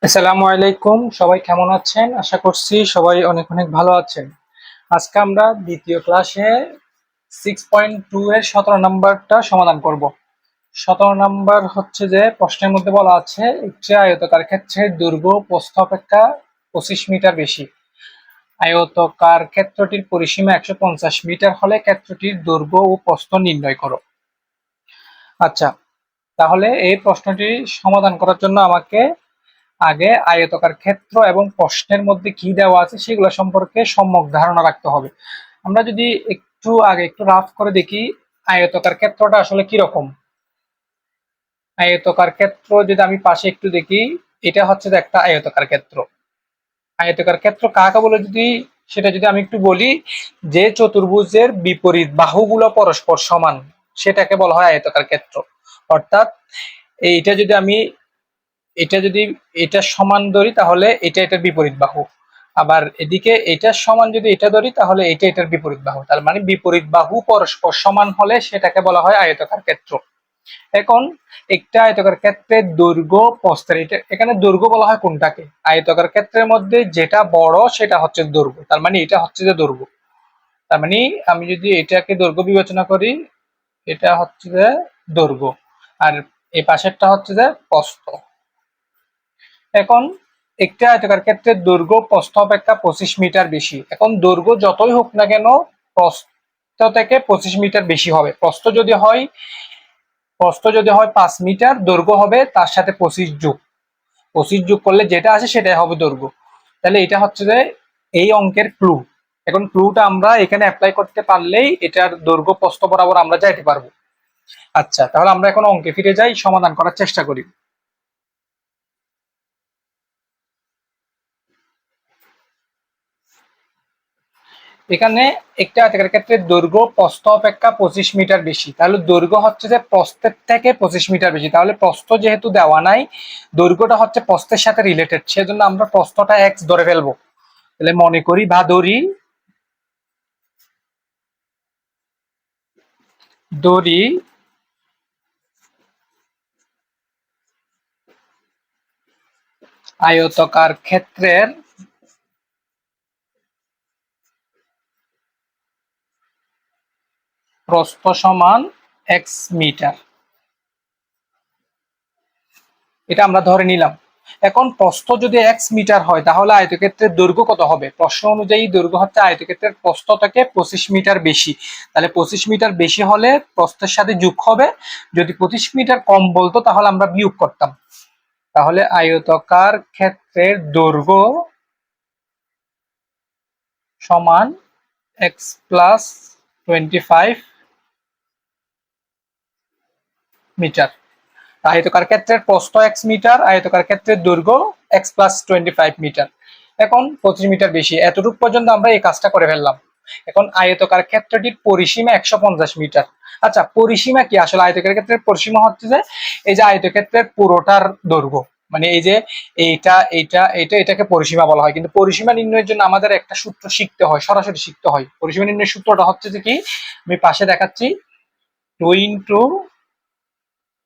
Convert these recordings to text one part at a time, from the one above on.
আসসালামু আলাইকুম, সবাই কেমন আছেন? আশা করছি সবাই অনেক অনেক ভালো আছেন। আজকে আমরা দ্বিতীয় ক্লাসে 6.2 এর 17 নাম্বারটা সমাধান করব। 17 নাম্বার হচ্ছে যে প্রশ্নের মধ্যে বলা আছে একটি আয়তাকার ক্ষেত্রের দৈর্ঘ্য প্রস্থ অপেক্ষা 25 মিটার বেশি। আয়তাকার ক্ষেত্রটির পরিসীমা 150 মিটার হলে ক্ষেত্রটির দৈর্ঘ্য ও প্রস্থ নির্ণয় করো। আচ্ছা, তাহলে এই প্রশ্নটি সমাধান করার জন্য আমাকে আগে আয়তাকার ক্ষেত্র এবং প্রশ্নের মধ্যে কি দেওয়া আছে সেগুলো সম্পর্কে সম্যক ধারণা রাখতে হবে। আমরা যদি একটু রাফ করে দেখি আয়তাকার ক্ষেত্রটা আসলে কি রকম। আয়তাকার ক্ষেত্র যদি আমি পাশে একটু দেখি, এটা হচ্ছে যে একটা আয়তাকার ক্ষেত্র। আয়তাকার ক্ষেত্র কাকে বলে সেটা যদি আমি একটু বলি, যে চতুর্ভুজের বিপরীত বাহুগুলো পরস্পর সমান সেটাকে বলা হয় আয়তাকার ক্ষেত্র। অর্থাৎ এইটা যদি আমি এটা যদি এটা সমান ধরি তাহলে এটা এটার বিপরীত বাহু, আবার এদিকে এটার সমান যদি এটা ধরি তাহলে এটা এটার বিপরীত বাহু। তার মানে বিপরীত বাহু পরস্পর সমান হলে সেটাকে বলা হয় আয়তাকার ক্ষেত্র। এখন একটা আয়তাকার ক্ষেত্রের দৈর্ঘ্য প্রস্থের, এটা এখানে দৈর্ঘ্য বলা হয় কোনটাকে? আয়তাকার ক্ষেত্রের মধ্যে যেটা বড় সেটা হচ্ছে দৈর্ঘ্য। তার মানে এটা হচ্ছে যে দৈর্ঘ্য। তার মানে আমি যদি এটাকে দৈর্ঘ্য বিবেচনা করি, এটা হচ্ছে যে দৈর্ঘ্য, আর এই পাশেরটা হচ্ছে যে প্রস্থ। এখন একটি আয়তাকার ক্ষেত্রের দৈর্ঘ্য প্রস্থ অপেক্ষা 25 মিটার বেশি। এখন দৈর্ঘ্য যতই হোক না কেন প্রস্থ থেকে 25 মিটার বেশি হবে। প্রস্থ যদি হয় 5 মিটার, দৈর্ঘ্য হবে তার সাথে 25 যোগ করলে যেটা আসে সেটাই হবে দৈর্ঘ্য। তাহলে এটা হচ্ছে যে এই অঙ্কের ক্লু। এখন ক্লুটা আমরা এখানে অ্যাপ্লাই করতে পারলেই এটার দৈর্ঘ্য প্রস্থ বরাবর আমরা যাইতে পারবো। আচ্ছা, তাহলে আমরা এখন অঙ্কে ফিরে যাই, সমাধান করার চেষ্টা করি। এখানে একটা আয়তাকার ক্ষেত্রের দৈর্ঘ্য প্রস্থ অপেক্ষা 25 মিটার বেশি, তাহলে দৈর্ঘ্য হচ্ছে যে প্রস্থের থেকে 25 মিটার বেশি। তাহলে প্রস্থ যেহেতু দেওয়া নাই, দৈর্ঘ্যটা হচ্ছে প্রস্থের সাথে রিলেটেড, সেজন্য আমরা প্রস্থটা এক্স ধরে ফেলবো। তাহলে মনে করি বা ধরি আয়তাকার ক্ষেত্রের প্রস্থ সমান এক্স মিটার, এটা আমরা ধরে নিলাম। এখন প্রস্থ যদি এক্স মিটার হয় তাহলে আয়তক্ষেত্রের দৈর্ঘ্য কত হবে? প্রশ্ন অনুযায়ী দৈর্ঘ্য হচ্ছে আয়তক্ষেত্রের প্রস্থ থেকে 25 মিটার বেশি। তাহলে 25 মিটার বেশি হলে প্রস্থের সাথে যোগ হবে, যদি 25 মিটার কম বলতো তাহলে আমরা বিয়োগ করতাম। তাহলে আয়তাকার ক্ষেত্রের দৈর্ঘ্য সমান এক্স প্লাস 25 মিটার। আয়তাকার ক্ষেত্রের প্রস্থ এক্স মিটার, আয়তাকার ক্ষেত্রের দৈর্ঘ্য এক্স প্লাস 25 মিটার। এখন 25 মিটার বেশি, এতটুকু পর্যন্ত আমরা এই কাজটা করে ফেললাম। এখন আয়তাকার ক্ষেত্রটির পরিসীমা 150 মিটার। আচ্ছা, পরিসীমা কি? আসলে আয়তাকার ক্ষেত্রের পরিসীমা হচ্ছে যে এই যে আয়তক্ষেত্রের পুরোটার দৈর্ঘ্য, মানে এই যে এটাকে পরিসীমা বলা হয়। কিন্তু পরিসীমা নির্ণয়ের জন্য আমাদের একটা সূত্র শিখতে হয়, সরাসরি শিখতে হয়। পরিসীমা নির্ণয়ের সূত্রটা হচ্ছে যে কি, আমি পাশে দেখাচ্ছি, 2 ইন্টু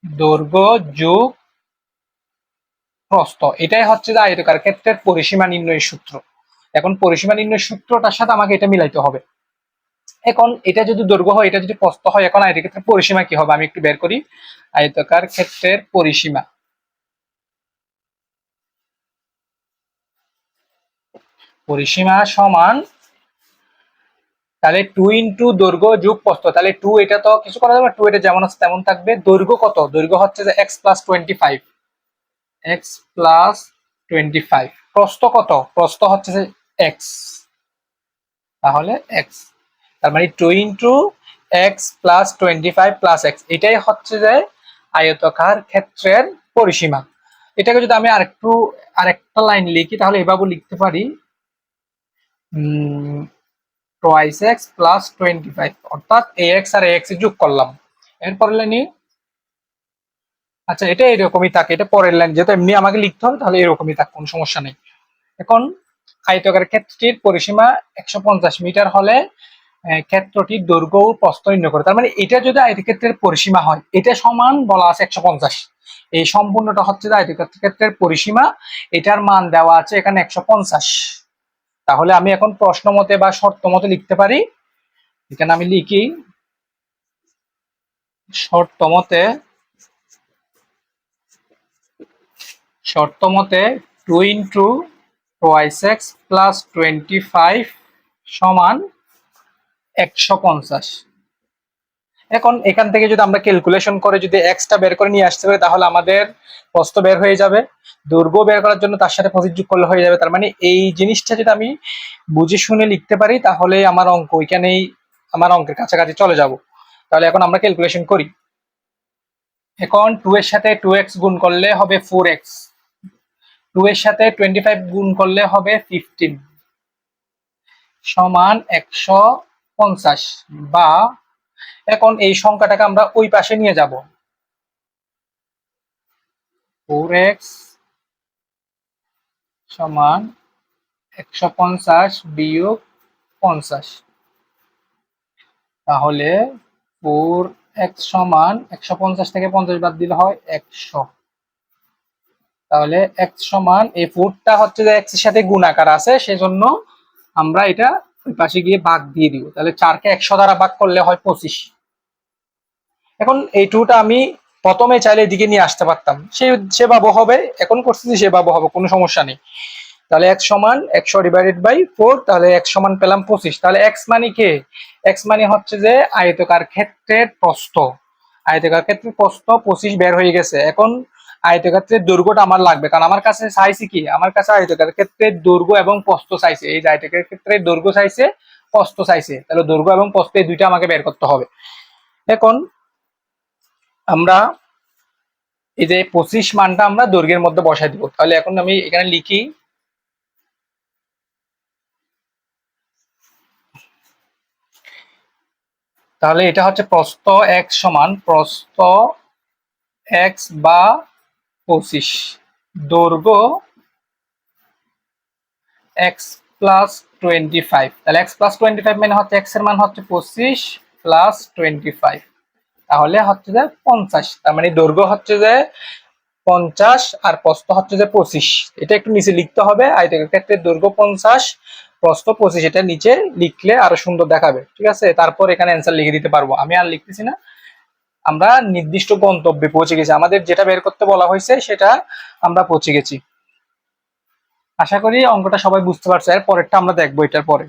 দৈর্ঘ্য যোগ প্রস্থ, এটাই হচ্ছে যে আয়তাকার ক্ষেত্রের পরিসীমা নির্ণয়ের সূত্র। এখন পরিসীমা নির্ণয়ের সূত্রটার সাথে আমাকে এটা মিলাইতে হবে। এখন এটা যদি দৈর্ঘ্য হয়, এটা যদি প্রস্থ হয়, এখন আয়তাকার ক্ষেত্রের পরিসীমা কি হবে আমি একটু বের করি। আয়তাকার ক্ষেত্রের পরিসীমা সমান, তাহলে 2 ইন্টু দৈর্ঘ্য যোগ প্রস্থ, তাহলে 2, এটা তো কিছু করা যাবে না, 2 এটা যেমন আছে তেমন থাকবে। দৈর্ঘ্য কত? দৈর্ঘ্য হচ্ছে যে এক্স প্লাস 25, এক্স প্লাস 25। প্রস্থ কত? প্রস্থ হচ্ছে যে এক্স, তাহলে এক্স। তার মানে 2 into x plus 25 plus x, এটাই হচ্ছে যে আয়তাকার ক্ষেত্রের পরিসীমা। এটাকে যদি আমি আরেকটা লাইন লিখি তাহলে এভাবে লিখতে পারি, টোয়াইস এক্স প্লাস 25, অর্থাৎ এ এক্স আর এ এক্স যোগ করলাম। এরপর লাইনে, আচ্ছা এটা এরকমই থাকে, এটা পরের লাইন, যেহেতু এমনি আমাকে লিখতে হবে তাহলে এরকমই থাক, কোনো সমস্যা নেই। এখন আয়তাকার ক্ষেত্রটির পরিসীমা 150 মিটার হলে ক্ষেত্রটির দৈর্ঘ্য ও প্রস্থ নির্ণয় করে। তার মানে এটা যদি আয়তক্ষেত্রের পরিসীমা হয়, এটা সমান বলা আছে 150। এই সম্পূর্ণটা হচ্ছে যে আয়তক্ষেত্রের পরিসীমা, এটার মান দেওয়া আছে এখানে 150। তাহলে আমি এখন প্রশ্ন মতে বা শর্ত মতে লিখতে পারি। এখানে আমি লিখি শর্ত মতে 2 × 2x + 25 সমান 150। এখন এখান থেকে যদি আমরা ক্যালকুলেশন করে যদি এক্সটা বের করে নিয়ে আসতে পারি, তাহলে আমাদের প্রস্থ বের হয়ে যাবে। দৈর্ঘ্য বের করার জন্য তার সাথে প্রস্থ যোগ করলে হয়ে যাবে। তার মানে এই জিনিসটা যদি আমি বুঝে শুনে লিখতে পারি, তাহলে আমার অঙ্ক ওইখানেই, আমার অঙ্কের কাছাকাছি চলে যাব। তাহলে এখন আমরা ক্যালকুলেশন করি। এখন 2 এর সাথে 2x গুণ করলে হবে 4x, 2 এর সাথে 25 গুণ করলে হবে 15 সমান 150। বা এখন এই সংখ্যাটাকে আমরা ওই পাশে নিয়ে যাব, 4x সমান 150 বিয়োগ 50। তাহলে 4x সমান 150 থেকে 50 বাদ দিলে হয় 100। তাহলে x সমান, এই 4টা হচ্ছে যে x এর সাথে গুণাকার আছে, সেজন্য আমরা এটা ওই পাশে গিয়ে ভাগ দিয়ে দিব। তাহলে 4 কে 100 দ্বারা ভাগ করলে হয় 25। এখন এই 2টা আমি প্রথমে চাইলে এদিকে নিয়ে আসতে পারতাম, সেভাবে হবে। এখন করছি সেভাবে হবে, কোনো সমস্যা নেই। তাহলে x সমান 100 ডিভাইডেড বাই 4, তাহলে x সমান পেলাম 25। তাহলে x মানে কে? x মানে হচ্ছে যে আয়তকার ক্ষেত্রের প্রস্থ। আয়তকার ক্ষেত্রের প্রস্থ 25 বের হয়ে গেছে। এখন আয়তক্ষেত্রের দৈর্ঘ্যটা আমার লাগবে, কারণ আমার কাছে চাইছে কি, আমার কাছে আয়তকার ক্ষেত্রের দৈর্ঘ্য এবং প্রস্থ চাইছে। এই যে আয়তকার ক্ষেত্রের দৈর্ঘ্য চাইছে, প্রস্থ চাইছে, তাহলে দৈর্ঘ্য এবং প্রস্থ এই দুইটা আমাকে বের করতে হবে। এখন আমরা এই যে 25 মানটা আমরা দৈর্ঘ্যের মধ্যে বসাই দিব। তাহলে এখন আমি এখানে লিখি, তাহলে এটা হচ্ছে প্রস্থ x সমান প্রস্থ x বা 25, দৈর্ঘ্য x প্লাস 25। তাহলে x প্লাস 25 মানে হচ্ছে x এর মান হচ্ছে 25 প্লাস 25, তাহলে হচ্ছে যে 50। তার মানে দৈর্ঘ্য হচ্ছে যে 50 আর প্রস্থ হচ্ছে যে 25। এটা একটু নিচে লিখতে হবে, আয়তক্ষেত্রের ক্ষেত্রে দৈর্ঘ্য 50, প্রস্থ 25, এটা নিচে লিখলে আরো সুন্দর দেখাবে। ঠিক আছে, তারপর এখানে অ্যান্সার লিখে দিতে পারবো। আমি আর লিখতেছি না, আমরা নির্দিষ্ট গন্তব্যে পৌঁছে গেছি। আমাদের যেটা বের করতে বলা হয়েছে সেটা আমরা পৌঁছে গেছি। আশা করি অঙ্কটা সবাই বুঝতে পারছে। এর পরেরটা আমরা দেখবো এটার পরে।